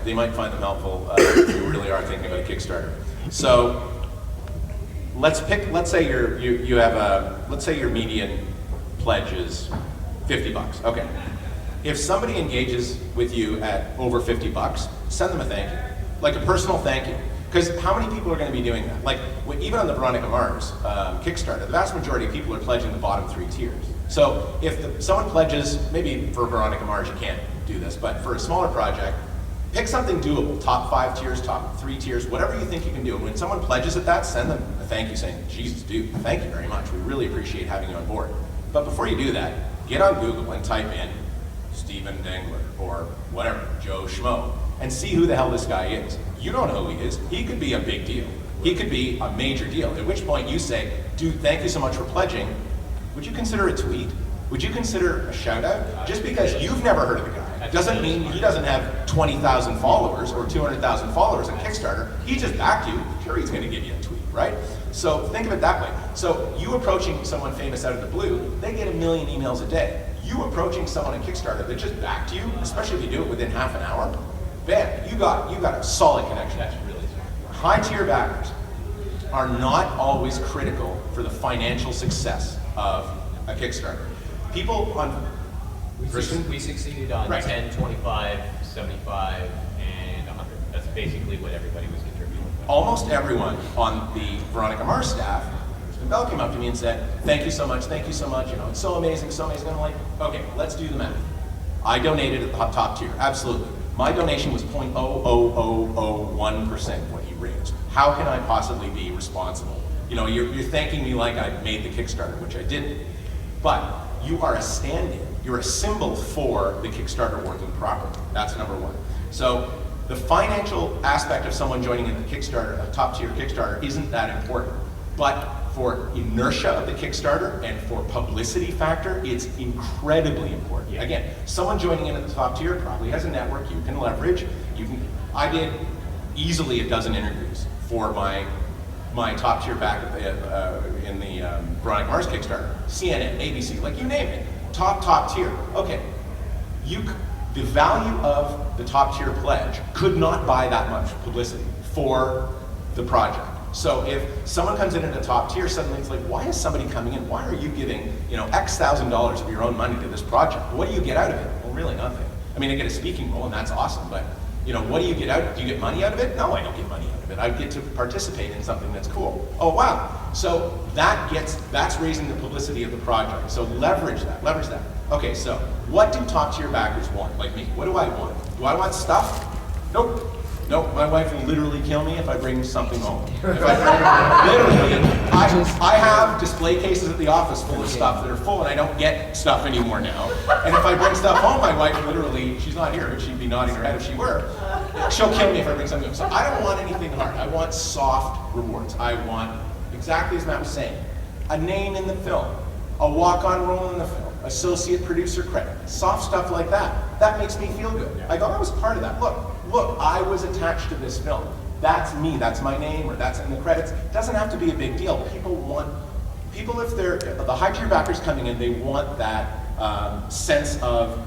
they might find them helpful if you really are thinking about a Kickstarter. So let's say your median pledge is $50. Okay. If somebody engages with you at over $50, send them a thank you, like a personal thank you. Because how many people are going to be doing that? Like, even on the Veronica Mars Kickstarter, the vast majority of people are pledging the bottom 3 tiers. So if someone pledges, maybe for Veronica Mars you can't do this, but for a smaller project, pick something doable, top 5 tiers, top 3 tiers, whatever you think you can do. And when someone pledges at that, send them a thank you saying, Jesus, dude, thank you very much. We really appreciate having you on board. But before you do that, get on Google and type in Steve Dengler or whatever, Joe Schmo, and see who the hell this guy is. You don't know who he is. He could be a big deal. He could be a major deal. At which point you say, dude, thank you so much for pledging. Would you consider a tweet? Would you consider a shout out? Just because you've never heard of the guy doesn't mean he doesn't have 20,000 followers or 200,000 followers on Kickstarter. He just backed you. Sure, he's going to give you a tweet, right? So think of it that way. So you approaching someone famous out of the blue, they get 1 million emails a day. You approaching someone on Kickstarter that just backed you, especially if you do it within half an hour, bam, you got a solid connection. That's really smart. High tier backers are not always critical for the financial success of a Kickstarter. People on we succeeded on right. 10, 25, 75, and 100. That's basically what everybody was contributing. Almost everyone on the Veronica Mars staff, Bell came up to me and said, thank you so much, you know, it's so amazing, so amazing. I'm like, okay, let's do the math. I donated at the top tier, absolutely. My donation was 0.00001% what he raised. How can I possibly be responsible? You know, you're thanking me like I made the Kickstarter, which I didn't. But you are a stand-in. You're a symbol for the Kickstarter working properly. That's number one. So the financial aspect of someone joining in the Kickstarter, a top tier Kickstarter, isn't that important. But for inertia of the Kickstarter and for publicity factor, it's incredibly important. Yeah. Again, someone joining in at the top tier probably has a network you can leverage. I did easily a dozen interviews for my top tier back in the Veronica Mars Kickstarter. CNN, ABC, like you name it. Top tier. Okay, the value of the top tier pledge could not buy that much publicity for the project. So if someone comes in at the top tier, suddenly it's like, why is somebody coming in? Why are you giving, you know, X thousand dollars of your own money to this project? What do you get out of it? Well, really nothing. I mean, I get a speaking role, and that's awesome, but you know, what do you get out of it? Do you get money out of it? No, I don't get money out of it. I get to participate in something that's cool. Oh, wow. So that's raising the publicity of the project. So leverage that. Okay, so what do top tier backers want, like me? What do I want? Do I want stuff? Nope. Nope, my wife will literally kill me if I bring something home. Literally, I have display cases at the office full of stuff that are full, and I don't get stuff anymore now. And if I bring stuff home, my wife literally, she's not here, but she'd be nodding her head if she were. She'll kill me if I bring something home. So I don't want anything hard. I want soft rewards. I want, exactly as Matt was saying, a name in the film, a walk-on role in the film, associate producer credit, soft stuff like that. That makes me feel good. I thought I was part of that. Look, I was attached to this film. That's me, that's my name, or that's in the credits. It doesn't have to be a big deal. People if they're, the high tier backers coming in, they want that sense of,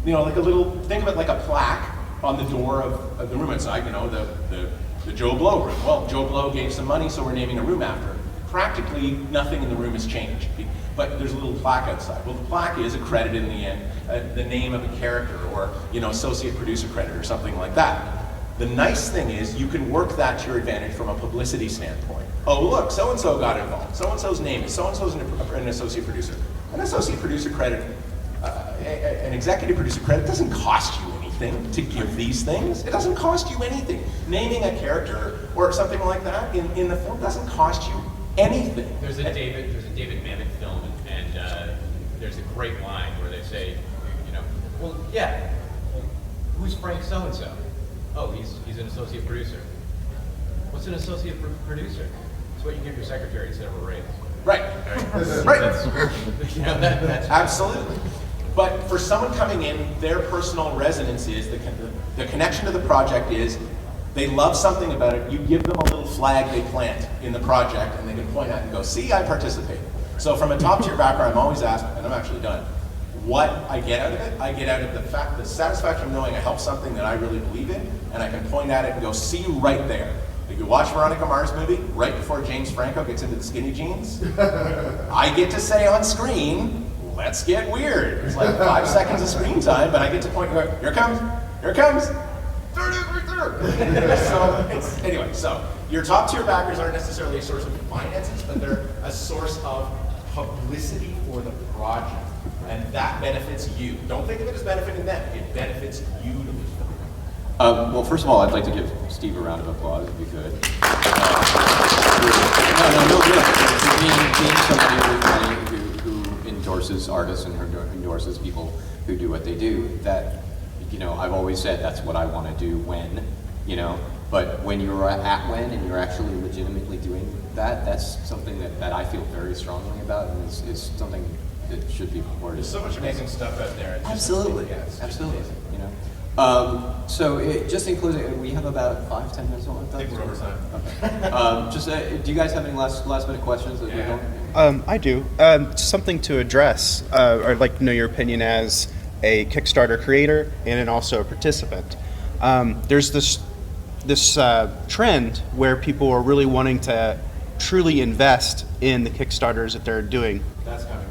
you know, like a little, think of it like a plaque on the door of the room inside, you know, the Joe Blow room. Well, Joe Blow gave some money, so we're naming a room after him. Practically nothing in the room has changed, but there's a little plaque outside. Well, the plaque is a credit in the end, the name of a character, or you know, associate producer credit or something like that. The nice thing is you can work that to your advantage from a publicity standpoint. Oh look, so-and-so got involved. So-and-so's name is so-and-so's an associate producer. An associate producer credit, an executive producer credit doesn't cost you anything to give these things. It doesn't cost you anything. Naming a character or something like that in the film doesn't cost you anything. There's a David Mamet film, and there's a great line where they say, you know, well, yeah, well, who's Frank so-and-so? Oh, he's an associate producer. What's an associate producer? It's what you give your secretary instead of a raise. Right. Right. That's absolutely. But for someone coming in, their personal resonance is, the connection to the project is, they love something about it, you give them a little flag they plant in the project, and they can point at it and go, see, I participated. So from a top tier background, I'm always asked, and I'm actually done, what I get out of it, I get out of the satisfaction of knowing I helped something that I really believe in, and I can point at it and go, see you right there. If you watch Veronica Mars movie, right before James Franco gets into the skinny jeans, I get to say on screen, let's get weird. It's like 5 seconds of screen time, but I get to point, here it comes, there it is right there. So, anyway, so your top tier backers aren't necessarily a source of finances, but they're a source of publicity for the project. And that benefits you. Don't think of it as benefiting them. It benefits you to lose them. Well, first of all, I'd like to give Steve a round of applause, if you could. No, being somebody with money who endorses artists and who endorses people who do what they do, that, you know, I've always said that's what I want to do when, you know, but when you're at when and you're actually legitimately doing that, that's something that I feel very strongly about, and is something that should be reported. There's so much amazing stuff out there. Absolutely, absolutely. You know, so just in closing, we have about 5-10 minutes left. I think we're over time. Okay. Do you guys have any last minute questions? That we don't? I do. Something to address. I'd like to know your opinion as a Kickstarter creator and then also a participant. There's this trend where people are really wanting to truly invest in the Kickstarters that they're doing. That's coming.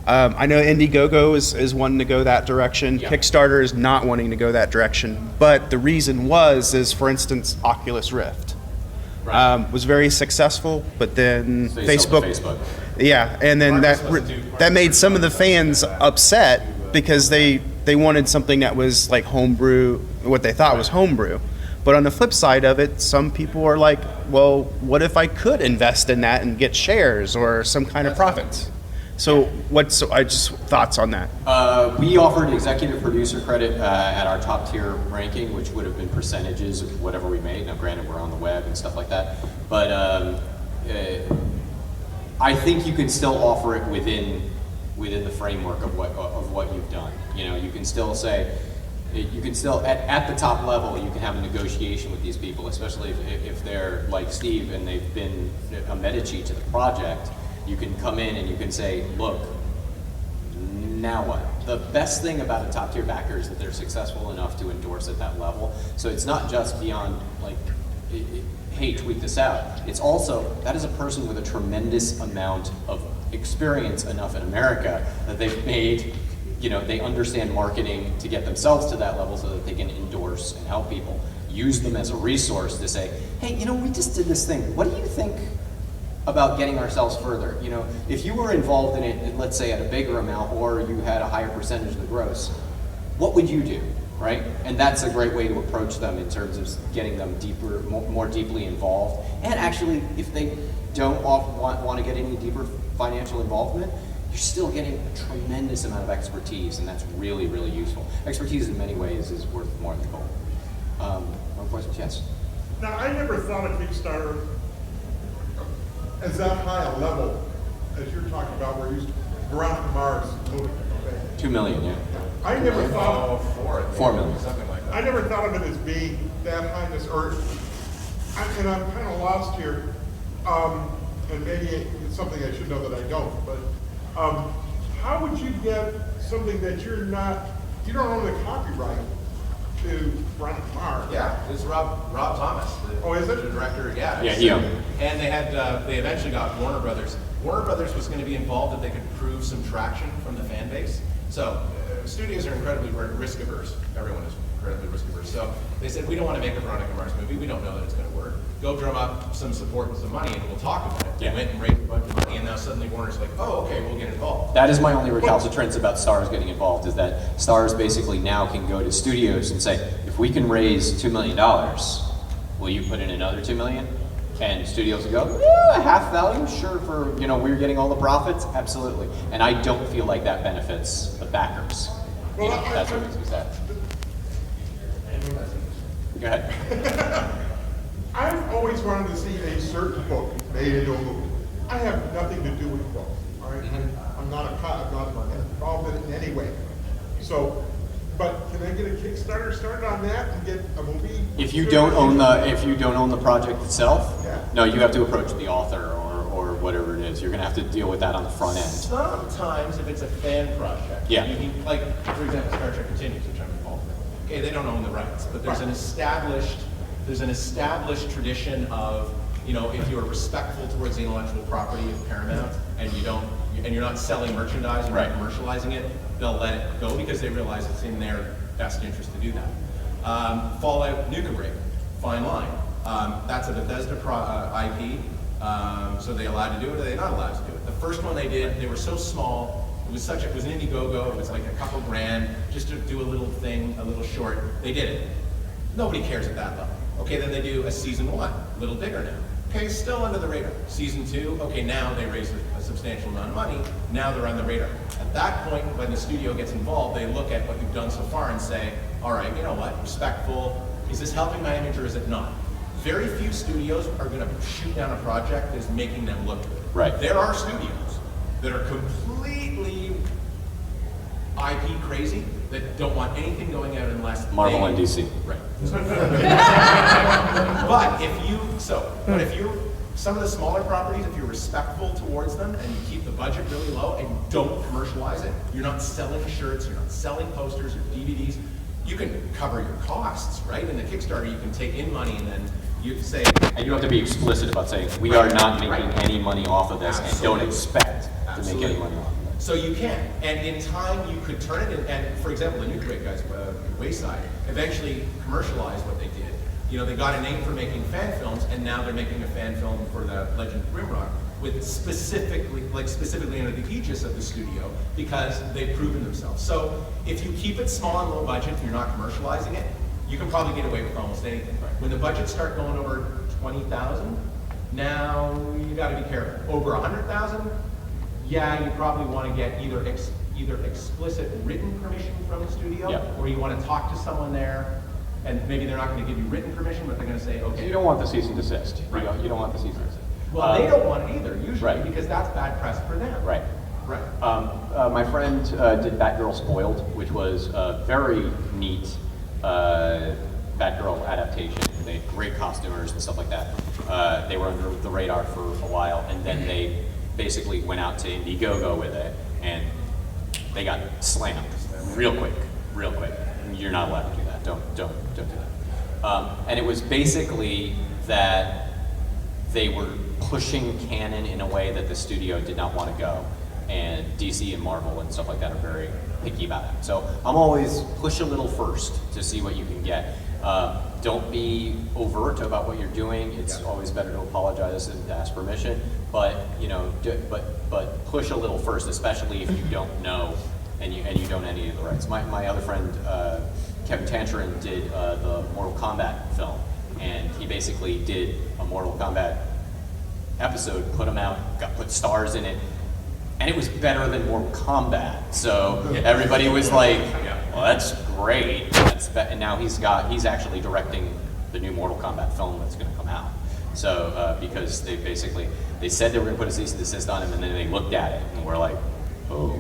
I know Indiegogo is wanting to go that direction. Yep. Kickstarter is not wanting to go that direction. But the reason is, for instance, Oculus Rift. Right. Was very successful, but then So you sold to Facebook. Yeah, and then that made some of the fans upset because they wanted something that was like homebrew, what they thought was homebrew. But on the flip side of it, some people are like, well, what if I could invest in that and get shares or some kind of profits? So I just thoughts on that? We offered executive producer credit at our top tier ranking, which would have been percentages of whatever we made. Now, granted, we're on the web and stuff like that, but I think you can still offer it within the framework of what you've done. You know, you can still say, you can still at the top level, you can have a negotiation with these people, especially if they're like Steve and they've been a Medici to the project. You can come in and you can say, look, now what? The best thing about a top tier backer is that they're successful enough to endorse at that level. So it's not just beyond like, hey, tweet this out. It's also, that is a person with a tremendous amount of experience enough in America that they've made, you know, they understand marketing to get themselves to that level so that they can endorse and help people. Use them as a resource to say, hey, you know, we just did this thing. What do you think about getting ourselves further? You know, if you were involved in it, let's say at a bigger amount, or you had a higher percentage of the gross, what would you do, right? And that's a great way to approach them in terms of getting them deeper, more deeply involved. And actually, if they don't want to get any deeper financial involvement, you're still getting a tremendous amount of expertise, and that's really, really useful. Expertise in many ways is worth more than gold. More questions? Yes? Now, I never thought of Kickstarter as that high a level as you're talking about, where you used Veronica Mars movie. Okay? 2 million, yeah. I never thought of 4 million. Something like that. I never thought of it as being that high in this earth. And I'm kind of lost here. And maybe it's something I should know that I don't, but how would you get something that you don't own the copyright to Veronica Mars? Yeah, it's Rob Thomas. Is it? The director, yeah. Yeah, he owned it. And they eventually got Warner Brothers. Warner Brothers was going to be involved if they could prove some traction from the fan base. So studios are incredibly risk averse. Everyone is incredibly risk averse. So they said, we don't want to make a Veronica Mars movie. We don't know that it's going to work. Go drum up some support and some money and we'll talk about it. Yeah. They went and raised a bunch of money and now suddenly Warner's like, oh, okay, we'll get involved. That is my only recalcitrance about Stars getting involved, is that Stars basically now can go to studios and say, if we can raise $2 million, will you put in another $2 million? And studios will go, yeah, half value, sure, for, you know, we're getting all the profits, absolutely. And I don't feel like that benefits the backers. You know, that's what makes me sad. Go ahead. I've always wanted to see a certain book made into a movie. I have nothing to do with books, all right? I'm not involved in it in any way. So, but can I get a Kickstarter started on that and get a movie? If you don't own the project itself, Yeah. no, you have to approach the author or whatever it is. You're going to have to deal with that on the front end. Sometimes, if it's a fan project, Yeah. like, for example, Star Trek Continues, which I'm involved in. Okay, they don't own the rights, but there's an established tradition of, if you're respectful towards the intellectual property of Paramount and you're not selling merchandise, you're not commercializing it, they'll let it go because they realize it's in their best interest to do that. Fallout Nuka Break, fine line. That's a Bethesda IP. So are they allowed to do it or are they not allowed to do it? The first one they did, they were so small, it was an Indiegogo, it was like a couple grand, just to do a little thing, a little short. They did it. Nobody cares at that level. Okay, then they do a season 1, a little bigger now. Okay, still under the radar. Season 2, okay, now they raise a substantial amount of money, now they're on the radar. At that point, when the studio gets involved, they look at what you've done so far and say, all right, you know what, respectful, is this helping my image or is it not? Very few studios are going to shoot down a project that's making them look good. Right. There are studios that are completely IP crazy that don't want anything going out unless Marvel and DC. Right. But if you're some of the smaller properties, if you're respectful towards them and you keep the budget really low and you don't commercialize it, you're not selling shirts, you're not selling posters or DVDs, you can cover your costs, right? In the Kickstarter, you can take in money and then you say... And you have to be explicit about saying, we are not making any money off of this and don't expect to make any money off of it. So you can, and in time you could turn it, and for example, the New Great guys, Wayside, eventually commercialized what they did. They got a name for making fan films, and now they're making a fan film for the Legend of Grimrock, with specifically under the aegis of the studio, because they've proven themselves. So if you keep it small and low budget, and you're not commercializing it, you can probably get away with almost anything. When the budgets start going over 20,000, now you got to be careful. Over 100,000. Yeah, you probably want to get either explicit written permission from the studio, or you want to talk to someone there, and maybe they're not going to give you written permission, but they're going to say, okay. You don't want the cease and desist. Right. You don't want the cease and desist. Well, they don't want it either, usually, because that's bad press for them. Right. Right. My friend did Batgirl Spoiled, which was a very neat Batgirl adaptation. They had great costumers and stuff like that. They were under the radar for a while, and then they basically went out to Indiegogo with it, and they got slammed real quick. You're not allowed to do that. Don't do that. And it was basically that they were pushing canon in a way that the studio did not want to go, and DC and Marvel and stuff like that are very picky about it. So I'm always push a little first to see what you can get. Don't be overt about what you're doing. It's always better to apologize and ask permission, but but push a little first, especially if you don't know and you don't have any of the rights. My other friend Kevin Tancherin did the Mortal Kombat film, and he basically did a Mortal Kombat episode, put them out, put stars in it, and it was better than Mortal Kombat. So everybody was like, well, that's great. And now he's actually directing the new Mortal Kombat film that's going to come out. So because they said they were going to put a cease and desist on him, and then they looked at it and were like, oh,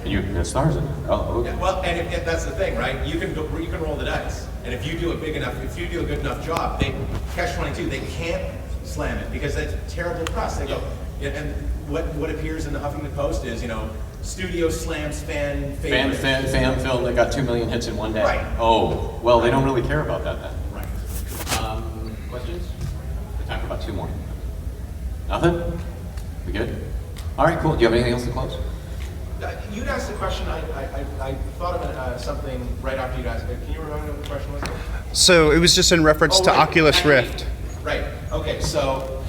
and you got stars in it. Oh, okay. Well, and if that's the thing, right? You can roll the dice, and if you do a good enough job, they catch-22. They can't slam it because that's terrible press. They go, and what appears in the Huffington Post is, studio slams fan favorite. Fan film that got 2 million hits in one day. Right. Oh, well, they don't really care about that then. Right. Questions? We have time for about 2 more. Nothing? We good? All right, cool. Do you have anything else to close? You'd asked a question. I thought of something right after you'd asked it. Can you remember what the question was? So it was just in reference to Oculus equity. Rift. Right. Okay. So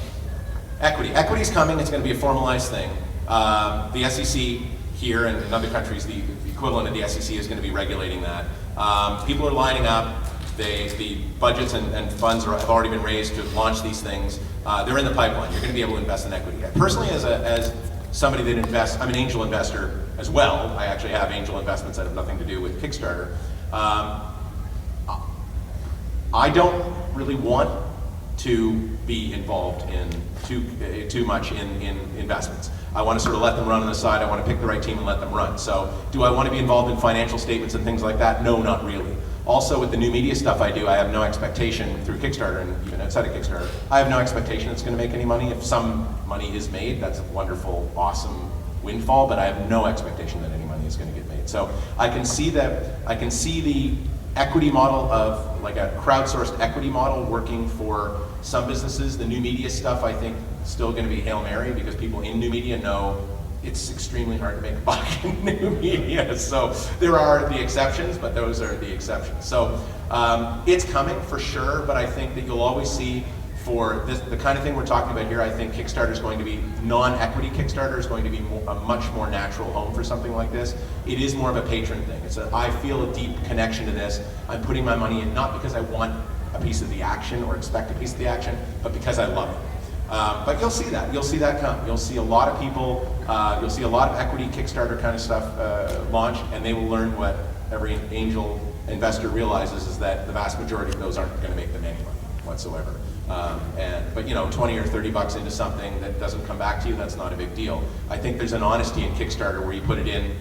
equity. Equity's coming. It's going to be a formalized thing. The SEC here and in other countries, the equivalent of the SEC is going to be regulating that. People are lining up. The budgets and funds have already been raised to launch these things. They're in the pipeline. You're going to be able to invest in equity. Personally, as somebody that invests, I'm an angel investor as well. I actually have angel investments that have nothing to do with Kickstarter. I don't really want to be involved in too much in investments. I want to sort of let them run on the side. I want to pick the right team and let them run. So do I want to be involved in financial statements and things like that? No, not really. Also, with the new media stuff I do, I have no expectation through Kickstarter, and even outside of Kickstarter, I have no expectation it's going to make any money. If some money is made, that's a wonderful, awesome windfall, but I have no expectation that any money is going to get made. So I can see the equity model of, like a crowdsourced equity model working for some businesses. The new media stuff, I think, is still going to be Hail Mary, because people in new media know it's extremely hard to make a buck in new media. So there are the exceptions, but those are the exceptions. So it's coming for sure, but I think that you'll always see for this, the kind of thing we're talking about here, I think Kickstarter is going to be, non-equity Kickstarter is going to be a much more natural home for something like this. It is more of a patron thing. I feel a deep connection to this. I'm putting my money in not because I want a piece of the action or expect a piece of the action, but because I love it. But you'll see that. You'll see that come. You'll see a lot of people, you'll see a lot of equity Kickstarter kind of stuff launch, and they will learn what every angel investor realizes, is that the vast majority of those aren't going to make them any money whatsoever. But you know, 20 or 30 bucks into something that doesn't come back to you, that's not a big deal. I think there's an honesty in Kickstarter where you put it in